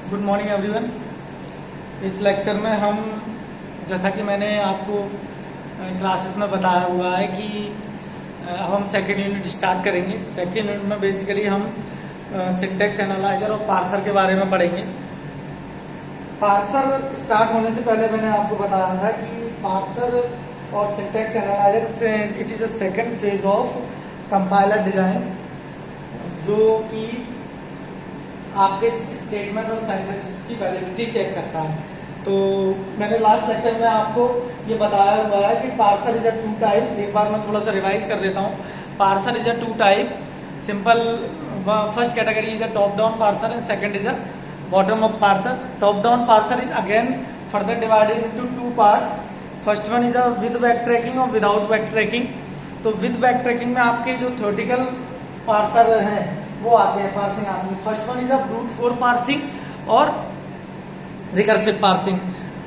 Good morning everyone. इस lecture में हम, जैसा कि मैंने आपको क्लासेस में बताया हुआ है कि अब हम सेकेंड यूनिट स्टार्ट करेंगे। सेकेंड यूनिट में बेसिकली हम सिंटैक्स एनालाइजर और पार्सर के बारे में पढ़ेंगे। पार्सर स्टार्ट होने से पहले मैंने आपको बताया था कि पार्सर और syntax analyser it is a second phase of compiler design, जो कि आपके स्टेटमेंट और सेंटेंसेस की वैलिडिटी चेक करता है। तो मैंने लास्ट लेक्चर में आपको ये बताया हुआ है कि parser is a two type. एक बार मैं थोड़ा सा रिवाइज कर देता हूँ। Parser is a two type. Simple first category is a top down parser and second is a bottom up parser. Top down parser is again further divided into two parts. First one is a with back tracking और without back tracking. तो with back tracking में आपके जो theoretical parser हैं वो आते हैं, parsing आती है। First one is a brute force parsing और रिकर्सिव पार्सिंग।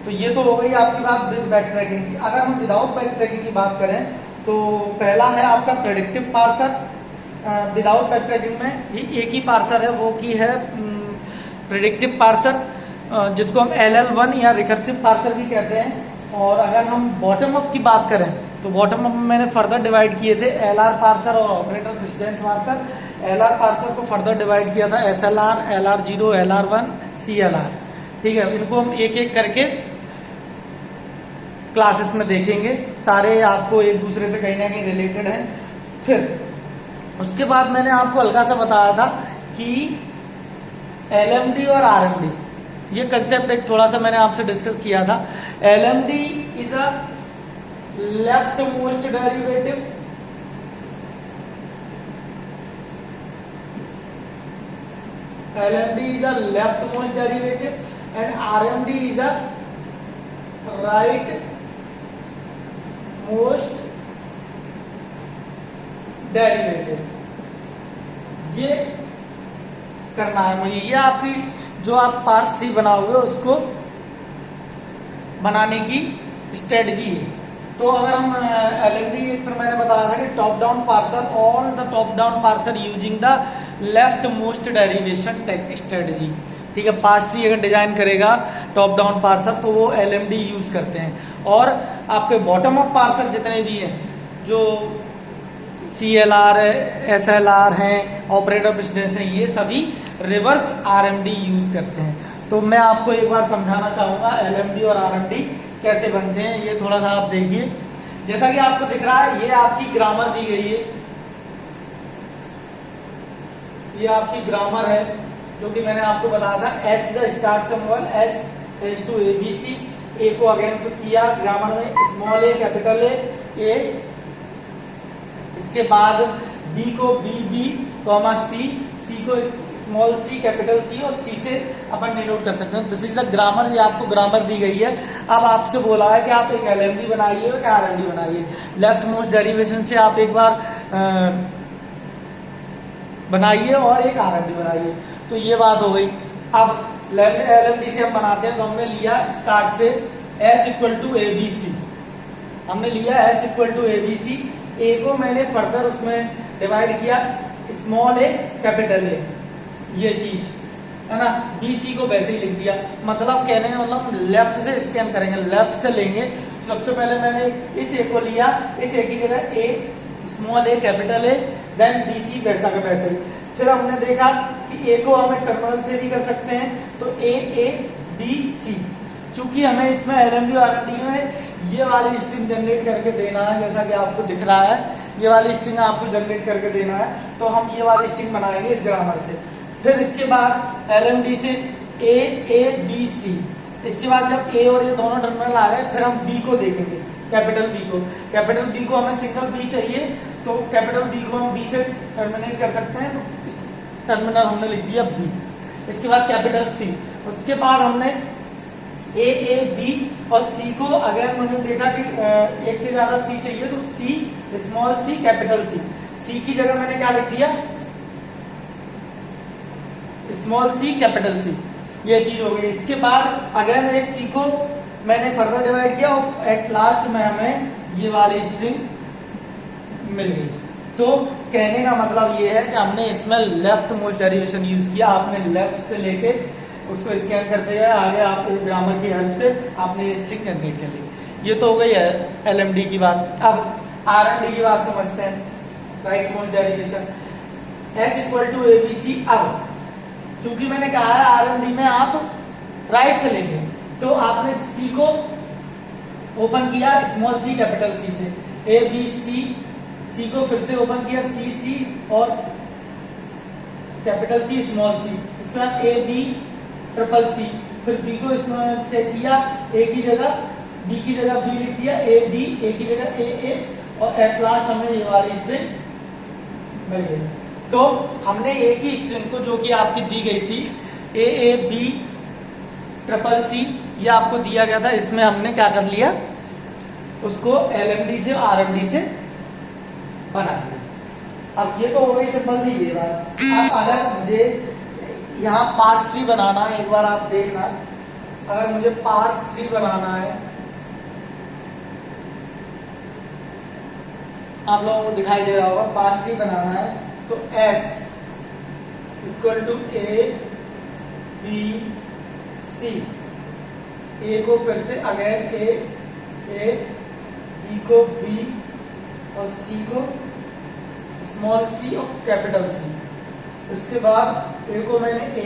तो ये तो हो गई आपकी बात विद बैक ट्रैकिंग की। अगर हम विदाउट बैक ट्रैकिंग की बात करें तो पहला है आपका predictive parser. Without back tracking में ही एक ही पार्सर है, वो की है प्रेडिक्टिव पार्सर, जिसको हम LL1 या रिकर्सिव पार्सर भी कहते हैं। और अगर हम बॉटम अप की बात करें तो बॉटम अप में मैंने फर्दर डिवाइड किए थे LR पार्सर और operator precedence parser. LR parser को फर्दर डिवाइड किया था SLR, LR0, LR1, CLR। ठीक है, इनको हम एक एक करके क्लासेस में देखेंगे। सारे आपको एक दूसरे से कहीं ना कहीं रिलेटेड हैं। फिर उसके बाद मैंने आपको हल्का सा बताया था कि LMD और RMD, ये कंसेप्ट एक थोड़ा सा मैंने आपसे डिस्कस किया था। LMD is a left most derivative, LMD is a leftmost derivative and RMD is a right most derivative। ये करना है मुझे। ये आपकी जो आप पार्स ट्री बनाओगे उसको बनाने की स्ट्रेटजी है। तो अगर हम LMD, फिर मैंने बताया था कि top down parser, all the top down parser using the left most derivation take strategy. ठीक है, पार्स ट्री अगर डिजाइन करेगा टॉप डाउन पार्सर तो वो LMD यूज करते हैं। और आपके बॉटम अप पार्सर जितने भी हैं, जो CLR है, SLR हैं, ऑपरेटर प्रेसिडेंस हैं, ये सभी रिवर्स RMD यूज करते हैं। तो मैं आपको एक बार समझाना चाहूंगा LMD और RMD कैसे बनते हैं। ये थोड़ा सा आप देखिए, जैसा कि आपको दिख रहा है, ये आपकी ग्रामर दी गई है। ये आपकी ग्रामर है जो कि मैंने आपको बताया था। S is the start symbol, S tends to ABC। A को अगेन किया ग्रामर में, स्मॉल a कैपिटल A। इसके बाद B को BB, C को स्मॉल c कैपिटल C और C से अपन डिनोट कर सकते हैं। This is the grammar. ये आपको ग्रामर दी गई है। अब आपसे बोला है कि आप एक LMD बनाइए और क्या RMD बनाइए। लेफ्ट मोस्ट डेरिवेशन से आप एक बार बनाइए और एक RMD बनाइए। तो ये बात हो गई। अब LMD से हम बनाते हैं तो हमने लिया स्टार्ट से S इक्वल टू ABC। हमने लिया S equal to ABC। A को मैंने फर्दर उसमें डिवाइड किया स्मॉल a कैपिटल A, ये चीज है ना। BC को वैसे ही लिख दिया। मतलब कहने का मतलब लेफ्ट से स्कैन करेंगे, लेफ्ट से लेंगे। सबसे पहले मैंने इस A को लिया, इस A की जगह A small a capital A, then BC वैसा का वैसे ही। फिर हमने देखा कि A को हमें टर्मिनल से भी कर सकते हैं, तो AABC। चूंकि हमें इसमें LMD और RMD में ये वाली स्ट्रिंग जनरेट करके देना है, जैसा कि आपको दिख रहा है, ये वाली स्ट्रिंग आपको जनरेट करके देना है, तो हम ये वाली स्ट्रिंग बनाएंगे इस ग्रामर से। फिर इसके बाद LMD से AABC। इसके बाद जब A और ये दोनों टर्मिनल आ गए, फिर हम B को देखेंगे, कैपिटल B को। कैपिटल B को हमें सिंगल B चाहिए, तो कैपिटल B को हम B से टर्मिनेट कर सकते हैं, तो टर्मिनल हमने लिख दिया B। इसके बाद कैपिटल C। उसके बाद हमने AAB और C को, अगर मैंने देखा कि एक से ज्यादा C चाहिए तो C small c capital C की जगह मैंने क्या लिख दिया स्मॉल c कैपिटल C। ये चीज हो गई। इसके बाद अगेन एक C को मैंने फर्दर डिवाइड किया और एट लास्ट में हमें ये वाली स्ट्रिंग मिल गई। तो कहने का मतलब ये है कि हमने इसमें लेफ्ट मोस्ट डेरिवेशन यूज किया। आपने लेफ्ट से लेके उसको स्कैन करते गए, आगे आप ग्रामर की हेल्प से आपने ये स्ट्रिंग जनरेट कर ली। ये तो हो गई है LMD की बात। अब RMD की बात समझते हैं, right most derivation S equal to ABC। अब चूंकि मैंने कहा है RMD में आप राइट से लेंगे, तो आपने C को ओपन किया स्मॉल c कैपिटल C से, ABC, C को फिर से ओपन किया CC और कैपिटल C स्मॉल c, इसके बाद AB ट्रिपल C, फिर B को इसमें किया A की जगह B की जगह B लिख दिया, AB A की जगह AA, और एट लास्ट हमें ये वाली स्ट्रिंग मिल गई। तो हमने एक ही स्ट्रिंग को जो कि आपकी दी गई थी AAB ट्रिपल C, ये आपको दिया गया था, इसमें हमने क्या कर लिया, उसको LMD से RMD से बना दिया। अब ये तो हो गई सिंपल सी ये बात। अब अगर मुझे यहाँ पार्स ट्री बनाना है, एक बार आप देखना, अगर मुझे पार्स ट्री बनाना है, आप लोगों को दिखाई दे रहा होगा, पार्स ट्री बनाना है तो S equal to ABC, A को फिर से अगेन A, B को B और C को स्मॉल c और कैपिटल C। उसके बाद A को मैंने A,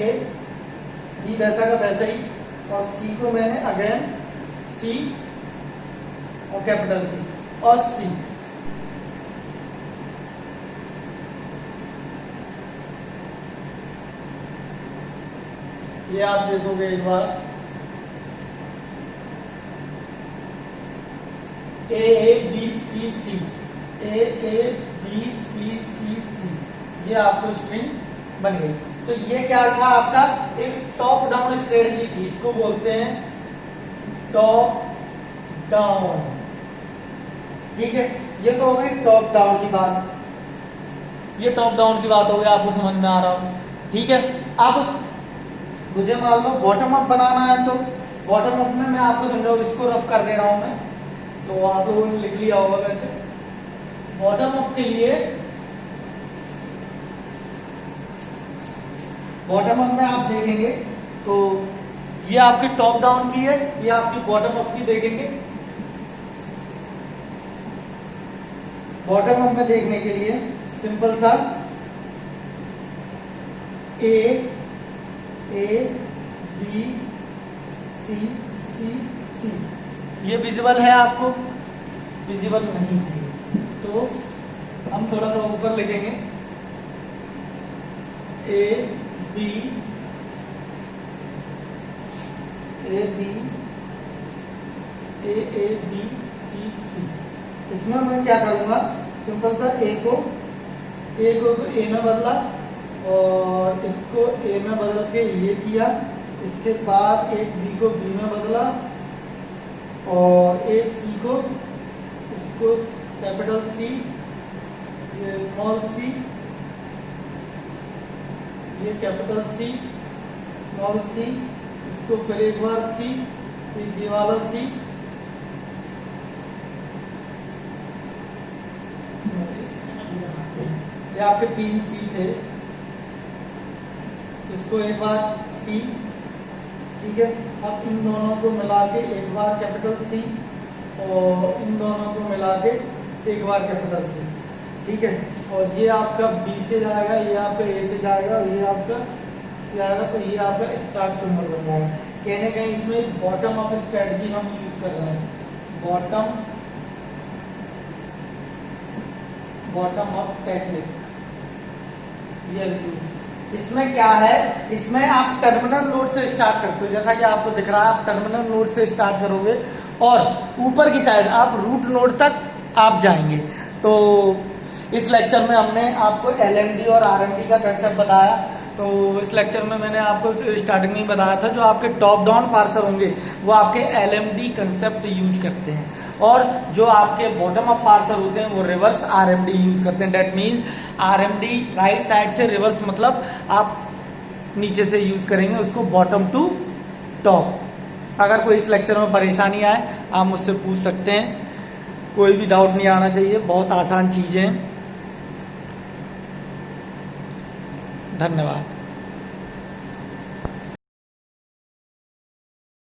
B वैसा का वैसा ही, और C को मैंने अगेन C और कैपिटल C और C। ये आप देखोगे एक बार, AABCC, AABCCC, ये आपको स्ट्रिंग बन गई। तो ये क्या था, आपका एक टॉप डाउन स्ट्रेटजी थी, इसको बोलते हैं टॉप डाउन। ठीक है, ये तो हो गई टॉप डाउन की बात, ये टॉप डाउन की बात हो गई, आपको समझ में आ रहा हो। ठीक है, अब मुझे मान लो बॉटम अप बनाना है, तो बॉटम अप में मैं आपको समझाऊँ, इसको रफ कर दे रहा हूं मैं, तो आप लोगों ने लिख लिया होगा वैसे। बॉटम अप के लिए, बॉटम अप में आप देखेंगे तो ये आपकी टॉप डाउन की है, ये आपकी बॉटम अप की देखेंगे। बॉटम अप में देखने के लिए सिंपल सा ABCC, ये विजिबल है आपको, विजिबल नहीं है तो हम थोड़ा सा ऊपर लिखेंगे ABCC। इसमें मैं क्या करूंगा, सिंपल सा A को A में बदला, और इसको A में बदल के ये किया, इसके बाद एक B को B में बदला, और एक C को, इसको कैपिटल C, ये स्मॉल c, ये कैपिटल C, स्मॉल c, इसको फिर एक बार C, ये वाला C, ये आपके 3 C थे, इसको एक बार C। ठीक है, अब इन दोनों को मिला के एक बार कैपिटल C, और इन दोनों को मिला के एक बार कैपिटल C। ठीक है, और ये आपका B से जाएगा, ये आपका A से जाएगा, और ये आपका से जाएगा, तो ये आपका स्टार्ट सिंबल बन जाएगा। कहने कहीं इसमें बॉटम अप स्ट्रेटजी हम यूज कर रहे हैं, बॉटम अप टेक्निक। इसमें क्या है, इसमें आप टर्मिनल नोड से स्टार्ट करते हो, जैसा कि आपको दिख रहा है, आप टर्मिनल नोड से स्टार्ट करोगे और ऊपर की साइड आप रूट नोड तक आप जाएंगे। तो इस लेक्चर में हमने आपको LMD और RMD का कंसेप्ट बताया। तो इस लेक्चर में मैंने आपको स्टार्टिंग में ही बताया था, जो आपके टॉप डाउन पार्सर होंगे वो आपके LMD कंसेप्ट यूज करते हैं, और जो आपके बॉटम अप पार्सर होते हैं वो रिवर्स RMD यूज करते हैं। That means RMD right side से, रिवर्स मतलब आप नीचे से यूज करेंगे उसको, बॉटम टू टॉप। अगर कोई इस लेक्चर में परेशानी आए आप मुझसे पूछ सकते हैं, कोई भी डाउट नहीं आना चाहिए, बहुत आसान चीजें हैं। धन्यवाद।